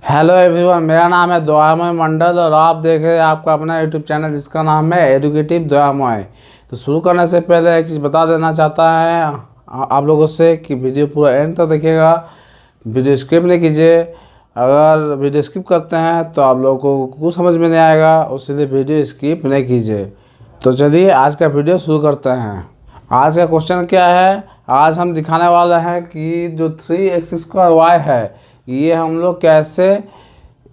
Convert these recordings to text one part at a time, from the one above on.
Hello everyone, मेरा नाम है दयामय मंडल और आप देख रहे हैं आपका अपना यूट्यूब चैनल जिसका नाम है एडुकेटिव दयामय। तो शुरू करने से पहले एक चीज़ बता देना चाहता है आप लोगों से कि वीडियो पूरा एंड तक देखिएगा, वीडियो स्किप नहीं कीजिए। अगर वीडियो स्किप करते हैं तो आप लोगों को कुछ समझ में नहीं आएगा, इसलिए वीडियो स्किप नहीं कीजिए। तो चलिए आज का वीडियो शुरू करते हैं। आज का क्वेश्चन क्या है, आज हम दिखाने वाले हैं कि जो 3x² है ये हम लोग कैसे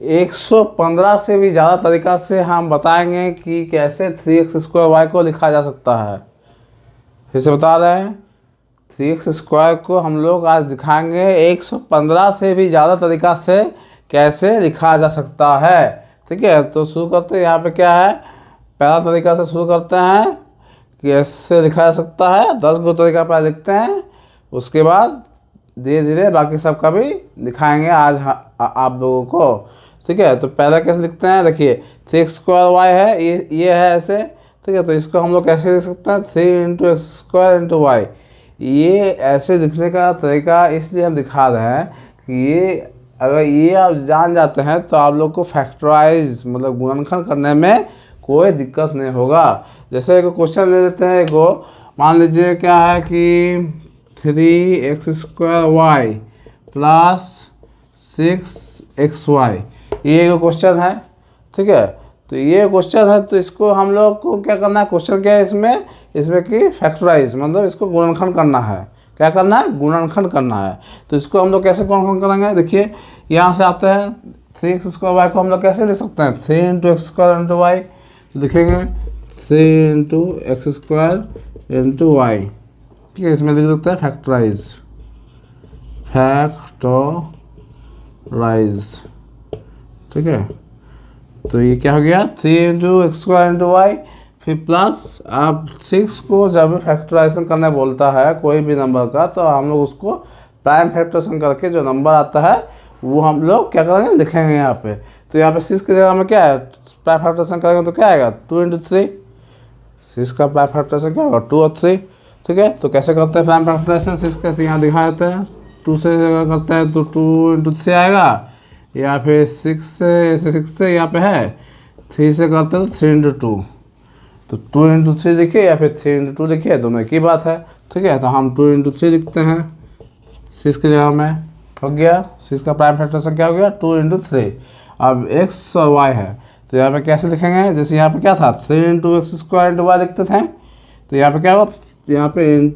115 से भी ज़्यादा तरीक़ा से हम बताएंगे कि कैसे 3x² को लिखा जा सकता है। फिर से बता रहे हैं, 3x² को हम लोग आज दिखाएंगे 115 से भी ज़्यादा तरीक़ा से कैसे लिखा जा सकता है। ठीक है, तो शुरू करते हैं। यहाँ पे क्या है, पहला तरीक़ा से शुरू करते हैं कि ऐसे लिखा जा सकता है। 10 गो तरीक़ा पहले लिखते हैं, उसके बाद धीरे धीरे बाकी सब का भी दिखाएंगे आज आप लोगों को। ठीक है, तो पहले कैसे लिखते हैं, देखिए 3x² है, ये है ऐसे। ठीक है, तो इसको हम लोग कैसे लिख सकते हैं, 3x² ये ऐसे लिखने का तरीका इसलिए हम दिखा रहे हैं कि ये अगर ये आप जान जाते हैं तो आप लोग को फैक्टराइज मतलब गुणनखंड करने में कोई दिक्कत नहीं होगा। जैसे एक क्वेश्चन ले लेते हैं, एक मान लीजिए क्या है कि 3x² प्लस 6xy, ये एक क्वेश्चन है। ठीक है, तो ये क्वेश्चन है, तो इसको हम लोग को क्या करना है, क्वेश्चन क्या है इसमें कि फैक्टराइज मतलब इसको गुणनखंड करना है। क्या करना है, गुणनखंड करना है। तो इसको हम लोग कैसे गुणनखंड करेंगे, देखिए यहाँ से आते हैं 3x² को हम लोग कैसे लिख सकते हैं, 3x² तो लिखेंगे 3x² ठीक है, इसमें लिख देते हैं फैक्टराइज। ठीक है, तो ये क्या हो गया, 3x²y फिर प्लस आप 6 को जब फैक्टराइजेशन करने बोलता है कोई भी नंबर का, तो हम लोग उसको प्राइम फैक्टराइजेशन करके जो नंबर आता है वो हम लोग क्या करेंगे, लिखेंगे यहाँ पे। तो यहाँ पे 6 की जगह में क्या है, प्राइम फैक्टराइजेशन करेंगे तो क्या आएगा, 2 × 3। 6 का प्राइम फैक्टराइजेशन क्या होगा, 2 और 3। ठीक है, तो कैसे करते हैं प्राइम फैक्टराइजेशन, 6 कैसे यहाँ दिखा देते हैं, 2 से करते हैं तो 2 × 3 आएगा, या फिर 6 से यहाँ पे है 3 से करते हैं तो 3 × 2, तो 2 × 3 लिखिए या फिर 3 × 2 लिखिए, दोनों एक ही बात है। ठीक है, तो हम 2 × 3 लिखते हैं 6 की जगह में, हो गया 6 का प्राइम फैक्टराइजेशन क्या हो गया, 2 × 3। अब x और y है, तो यहाँ पे कैसे लिखेंगे, जैसे यहाँ पे क्या था 3 × x² y लिखते थे, तो यहाँ पे क्या होगा, यहाँ पे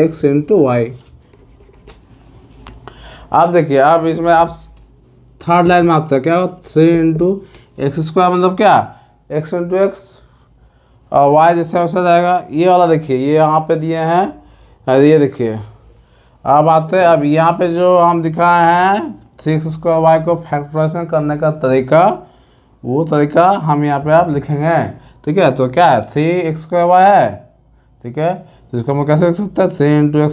x × y। अब देखिए, अब इसमें आप थर्ड लाइन में आते हैं, क्या होगा 3 × x² मतलब क्या, x × x और y जैसे वैसा रहेगा। ये वाला देखिए, ये यहाँ पे दिए हैं, ये देखिए। अब आते हैं, अब यहाँ पे जो हम दिखाए हैं 3x² को फैक्टराइजेशन करने का तरीका, वो तरीका हम यहाँ पे आप लिखेंगे। ठीक है, तो क्या है 3x² है। ठीक है, तो इसको हम कैसे लिख सकते हैं, 3 ×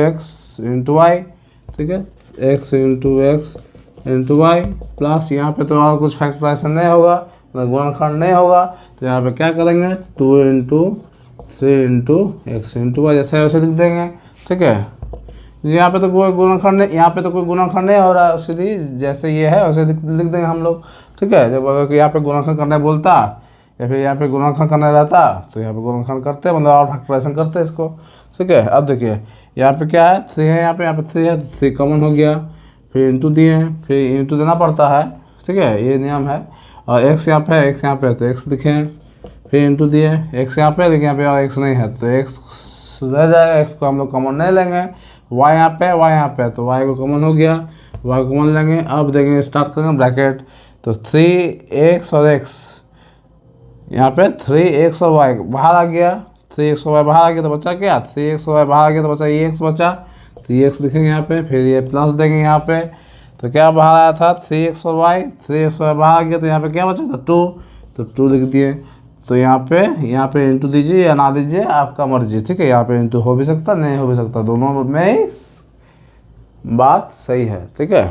x × y। ठीक है, x × y प्लस यहाँ पे तो और कुछ फैक्टराइजेशन नहीं होगा, मतलब गुणनखंड नहीं होगा, तो यहाँ पे क्या करेंगे 2 × 3 × x × y जैसे वैसे लिख देंगे। ठीक है, यहाँ पे तो कोई गुणनखंड नहीं, यहाँ पे तो कोई गुणनखंड नहीं हो रहा, सीधी जैसे ये है वैसे लिख देंगे हम लोग। ठीक है, जब अगर यहाँ पे गुणनखंड करने बोलता या फिर यहाँ पे गुणनखंड करना रहता तो यहाँ पे गुणनखंड करते मतलब और फैक्टराइजेशन करते इसको। ठीक है, अब देखिए यहाँ पे क्या है, 3 है, यहाँ पे 3 है, 3 कॉमन हो गया, फिर इंटू दिए हैं, फिर इंटू देना पड़ता है। ठीक है, ये नियम है। और x यहाँ पे है, x यहाँ पे है तो x लिखें, फिर इंटू दिए, x यहाँ पे, लेकिन यहाँ पे और x नहीं है तो x रह जाएगा, x को हम लोग कॉमन नहीं लेंगे। y यहाँ पे, y यहाँ पे तो y को कॉमन हो गया, y को कॉमन लेंगे। अब देखेंगे, स्टार्ट करेंगे ब्रैकेट, तो 3x और x यहाँ पे 3x और y बाहर आ गया, 3x और y बाहर आ गया तो बचा क्या, 3x और y बाहर आ गया तो बचा ये x बचा, तो ये x लिखेंगे यहाँ पे, फिर ये प्लस देंगे यहाँ पे, तो क्या बाहर आया था 3x और y, 3x और y बाहर आ गया तो यहाँ पे क्या बचा था 2, तो 2 लिख दिए। तो यहाँ पे इंटू दीजिए या ना दीजिए आपका मर्जी। ठीक है, यहाँ पे इंटू हो भी सकता नहीं हो भी सकता, दोनों में ही बात सही है। ठीक है,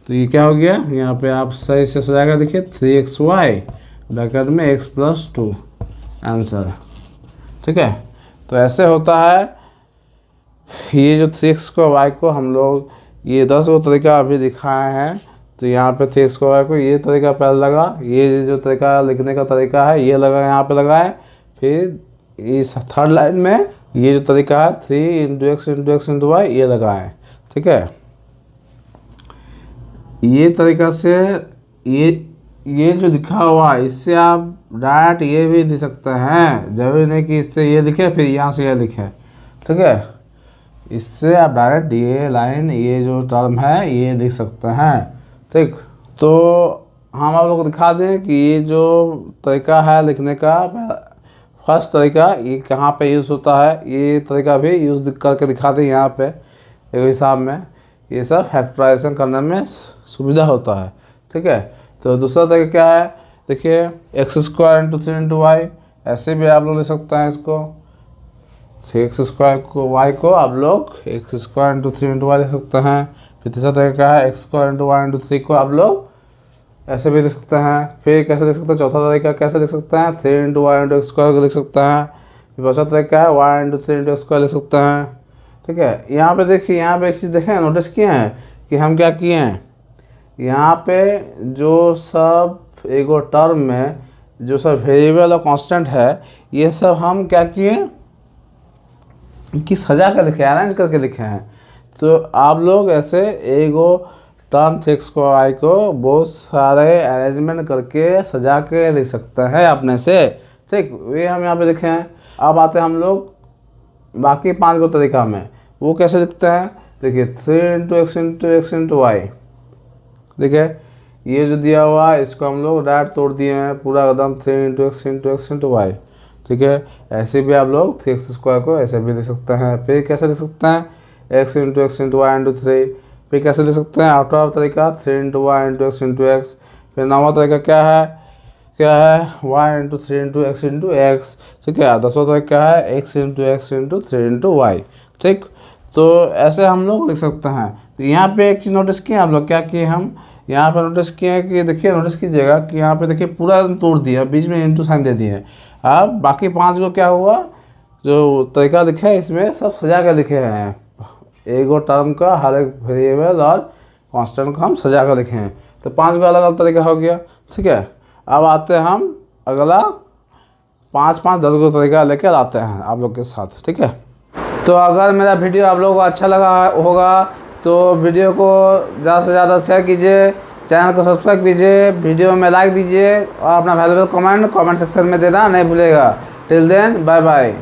तो ये क्या हो गया, यहाँ पे आप सही से सजाएगा, देखिए 3xy ब्रैकेट में x + 2 आंसर। ठीक है, तो ऐसे होता है। ये जो 3x को y को हम लोग ये 10 गो तरीका अभी दिखाए हैं, तो यहाँ पे थ्री स्क्वायर को ये तरीका पहले लगा, ये जो तरीका लिखने का तरीका है ये लगा, यहाँ पे लगा है। फिर इस थर्ड लाइन में ये जो तरीका है 3 × x ये लगा है। ठीक है, ये तरीका से ये जो लिखा हुआ है इससे आप डायरेक्ट ये भी लिख सकते हैं, जरूरी नहीं कि इससे ये लिखे फिर यहाँ से ये लिखे। ठीक है, इससे आप डायरेक्ट ये लाइन ये जो टर्म है ये लिख सकते हैं। ठीक, तो हम आप लोग को दिखा दें कि ये जो तरीका है लिखने का, फर्स्ट तरीका ये कहाँ पे यूज़ होता है, ये तरीका भी यूज़ करके दिखा दें यहाँ पे एक हिसाब में। ये सब फैक्टराइजेशन करने में सुविधा होता है। ठीक है, तो दूसरा तरीका क्या है, देखिए x² × 3 × y, ऐसे भी आप लोग ले सकते हैं इसको। 3x² को y को आप लोग x² × 3 × y ले सकते हैं। फिर तीसरा तरीका है x² × y × 3 को आप लोग ऐसे भी लिख सकते हैं। फिर कैसे लिख सकते हैं, चौथा तरीका कैसे लिख सकते हैं, 3 × y × x² को लिख सकते हैं। फिर पाँचवा तरीका है y × 3 × x² लिख सकते हैं। ठीक है, यहाँ पे देखिए, यहाँ पे एक चीज़ देखें, नोटिस किए हैं कि हम क्या किए हैं, यहाँ पे जो सब एगो टर्म में जो सब वेरिएबल और कांस्टेंट है ये सब हम क्या किए कि सजा कर लिखे, अरेंज करके लिखे हैं। तो आप लोग ऐसे एगो टर्म x को y को बहुत सारे अरेंजमेंट करके सजा के लिख सकते हैं अपने से। ठीक, ये हम यहाँ पे लिखे हैं। अब आते हैं हम लोग बाकी 5 को तरीका में, वो कैसे लिखते हैं। देखिए 3 × x × y, देखिए ये जो दिया हुआ है इसको हम लोग डायरेक्ट तोड़ दिए हैं पूरा एकदम 3 × x × y। ठीक है, ऐसे भी आप लोग 3x² को ऐसे भी लिख सकते हैं। फिर कैसे लिख सकते हैं, x × y × 3। फिर कैसे लिख सकते हैं आउटर तरीका 3 × y × x। फिर नौवां तरीका क्या है y × 3 × x × x। ठीक है, 10वां तरीका है x × x × 3 × y। ठीक, तो ऐसे हम लोग लिख सकते हैं। तो यहाँ पे एक चीज़ नोटिस किए आप लोग, क्या किए हम यहाँ पे नोटिस किए कि देखिए, नोटिस कीजिएगा कि यहाँ पे देखिए पूरा तोड़ दिया, बीच में इंटू साइन दे दिए। अब बाकी 5 को क्या हुआ, जो तरीका लिखे है इसमें सब सजा कर लिखे हैं, एगो टर्म का हर एक वेरिएबल और कांस्टेंट को हम सजा कर लिखे हैं। तो 5 का अलग अलग तरीका हो गया। ठीक है, अब आते हैं हम अगला 5-5-10 को तरीका लेकर आते हैं आप लोग के साथ। ठीक है, तो अगर मेरा वीडियो आप लोगों को अच्छा लगा होगा तो वीडियो को ज़्यादा से ज़्यादा शेयर कीजिए, चैनल को सब्सक्राइब कीजिए, वीडियो में लाइक दीजिए और अपना वैल्यूएबल कमेंट सेक्शन में देना नहीं भूलिएगा। Till then, bye bye.